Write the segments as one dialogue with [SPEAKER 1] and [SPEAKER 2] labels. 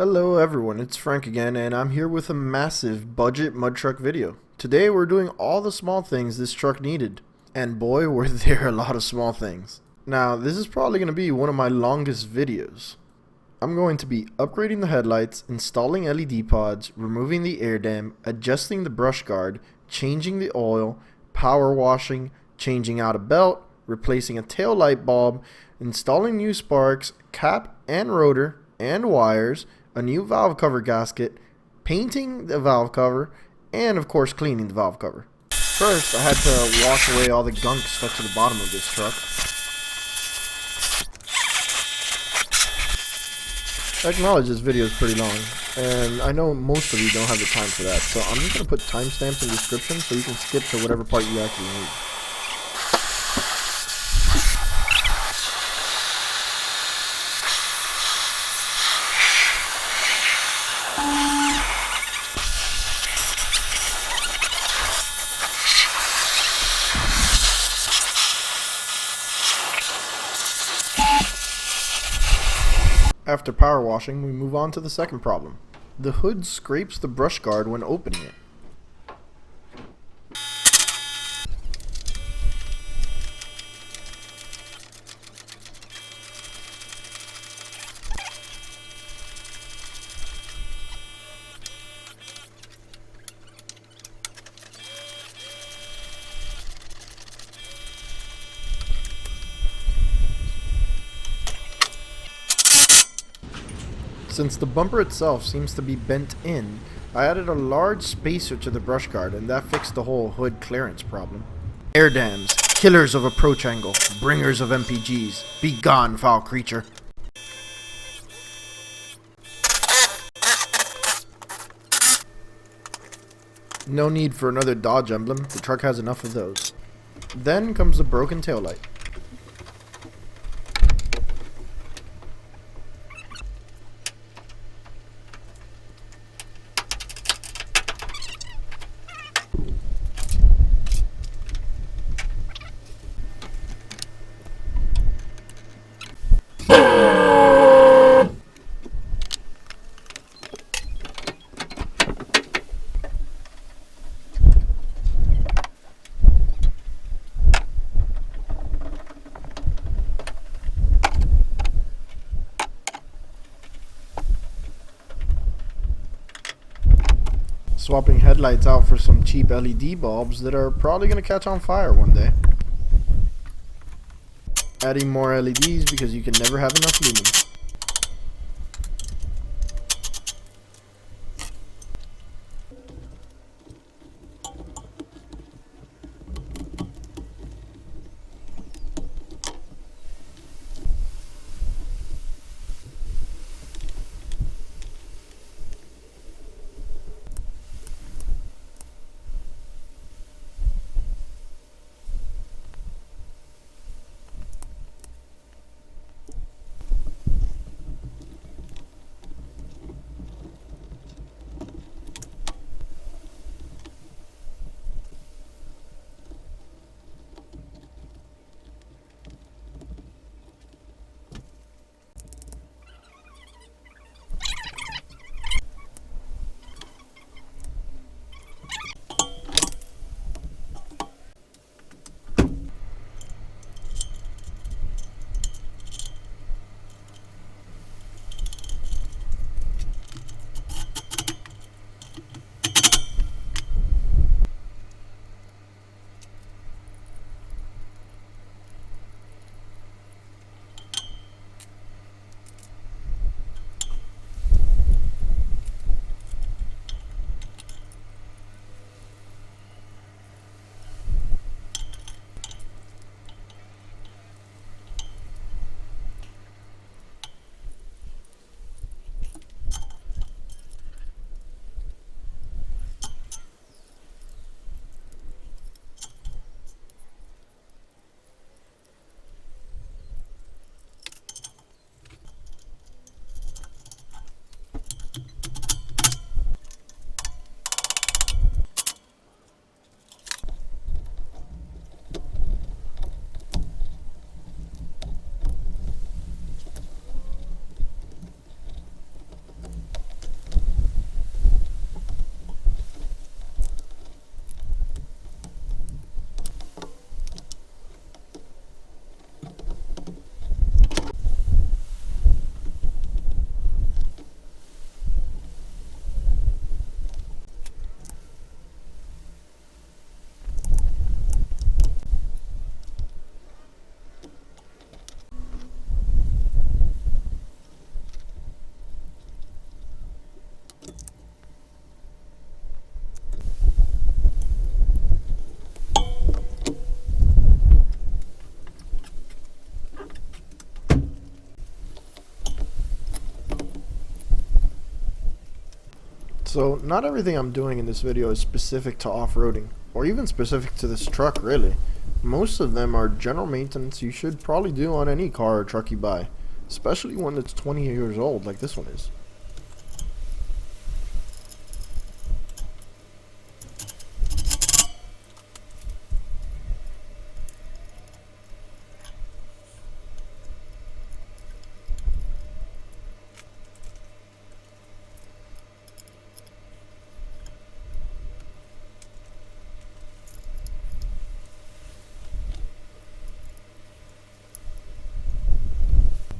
[SPEAKER 1] Hello everyone, it's Frank again, and I'm here with a massive budget mud truck video. Today we're doing all the small things this truck needed, and boy were there a lot of small things. Now this is probably going to be one of my longest videos. I'm going to be upgrading the headlights, installing LED pods, removing the air dam, adjusting the brush guard, changing the oil, power washing, changing out a belt, replacing a tail light bulb, installing new sparks, cap and rotor and wires, a new valve cover gasket, painting the valve cover, and of course cleaning the valve cover. First, I had to wash away all the gunk stuck to the bottom of this truck. I acknowledge this video is pretty long, and I know most of you don't have the time for that, so I'm just going to put timestamps in the description so you can skip to whatever part you actually need. After power washing, we move on to the second problem. The hood scrapes the brush guard when opening it. Since the bumper itself seems to be bent in, I added a large spacer to the brush guard, and that fixed the whole hood clearance problem. Air dams, killers of approach angle, bringers of MPGs, be gone, foul creature. No need for another Dodge emblem, the truck has enough of those. Then comes the broken taillight. Swapping headlights out for some cheap LED bulbs that are probably going to catch on fire one day. Adding more LEDs because you can never have enough lumen. So not everything I'm doing in this video is specific to off-roading, or even specific to this truck really. Most of them are general maintenance you should probably do on any car or truck you buy, especially one that's 20 years old like this one is.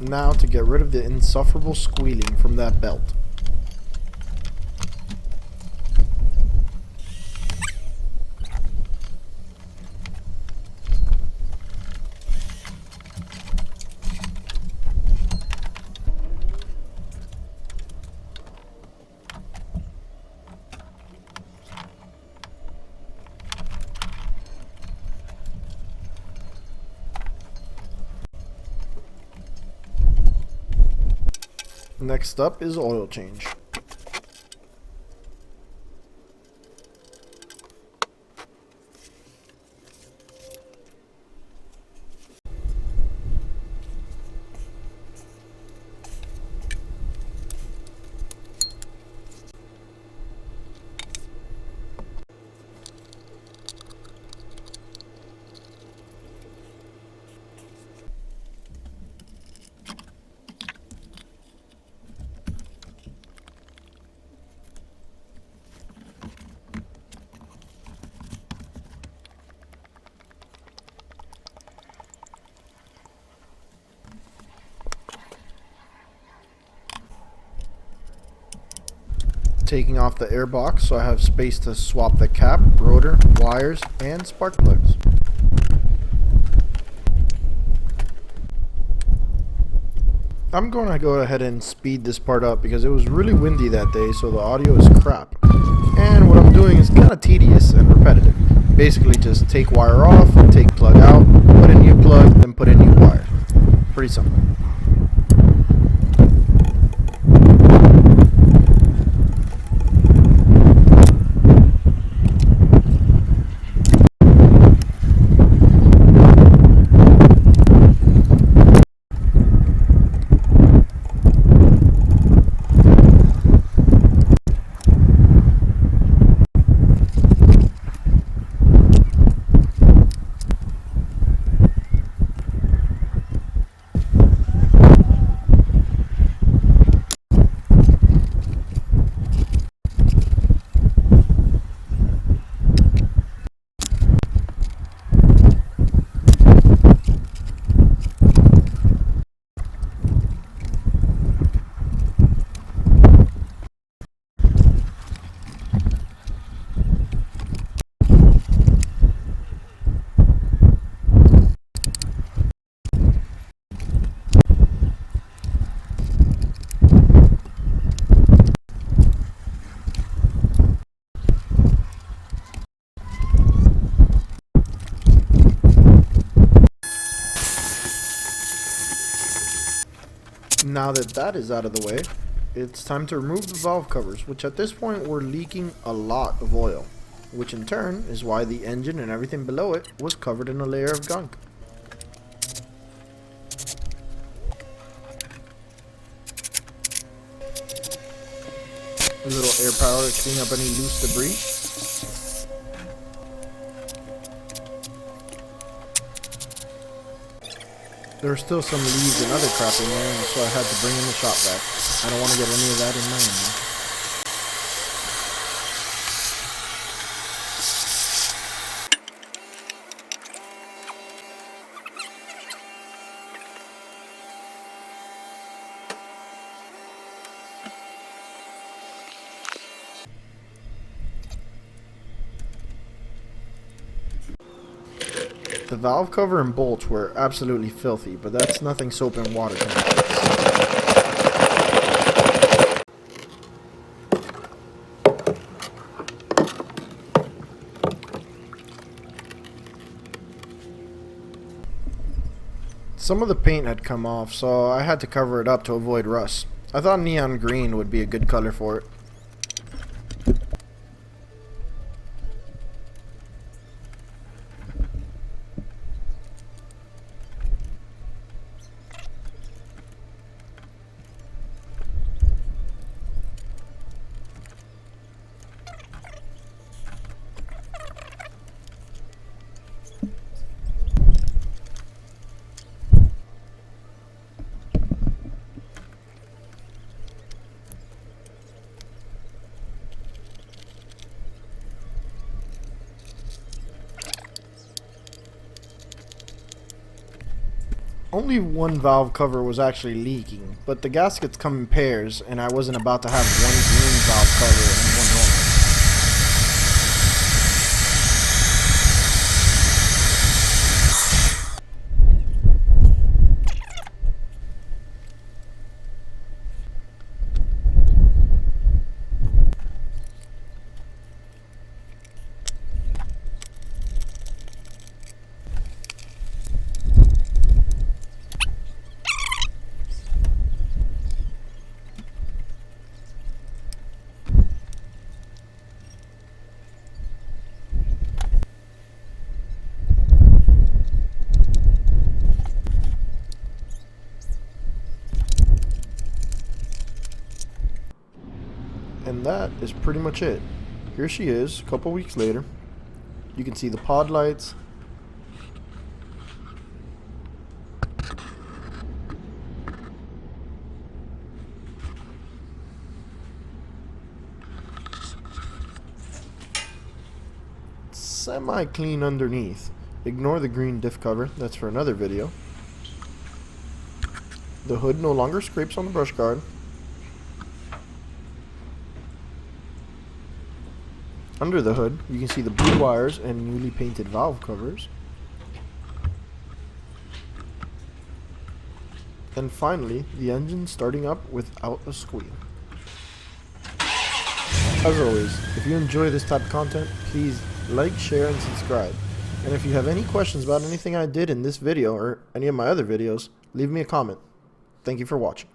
[SPEAKER 1] Now to get rid of the insufferable squealing from that belt. Next up is oil change. Taking off the air box so I have space to swap the cap, rotor, wires, and spark plugs. I'm going to go ahead and speed this part up because it was really windy that day, so the audio is crap. And what I'm doing is kind of tedious and repetitive. Basically just take wire off, take plug out, put in new plug, then put in new wire. Pretty simple. Now that that is out of the way, it's time to remove the valve covers, which at this point were leaking a lot of oil, which in turn is why the engine and everything below it was covered in a layer of gunk. A little air power to clean up any loose debris. There were still some leaves and other crap in there, and so I had to bring in the shop vac. I don't want to get any of that in my engine. The valve cover and bolts were absolutely filthy, but that's nothing soap and water can fix. Some of the paint had come off, so I had to cover it up to avoid rust. I thought neon green would be a good color for it. only one valve cover was actually leaking, but the gaskets come in pairs and I wasn't about to have one green valve cover and one normal. And that is pretty much it. Here she is, a couple weeks later. You can see the pod lights. Semi-clean underneath. Ignore the green diff cover, that's for another video. The hood no longer scrapes on the brush guard. Under the hood, you can see the blue wires and newly painted valve covers. And finally, the engine starting up without a squeal. As always, if you enjoy this type of content, please like, share, and subscribe. And if you have any questions about anything I did in this video or any of my other videos, leave me a comment. Thank you for watching.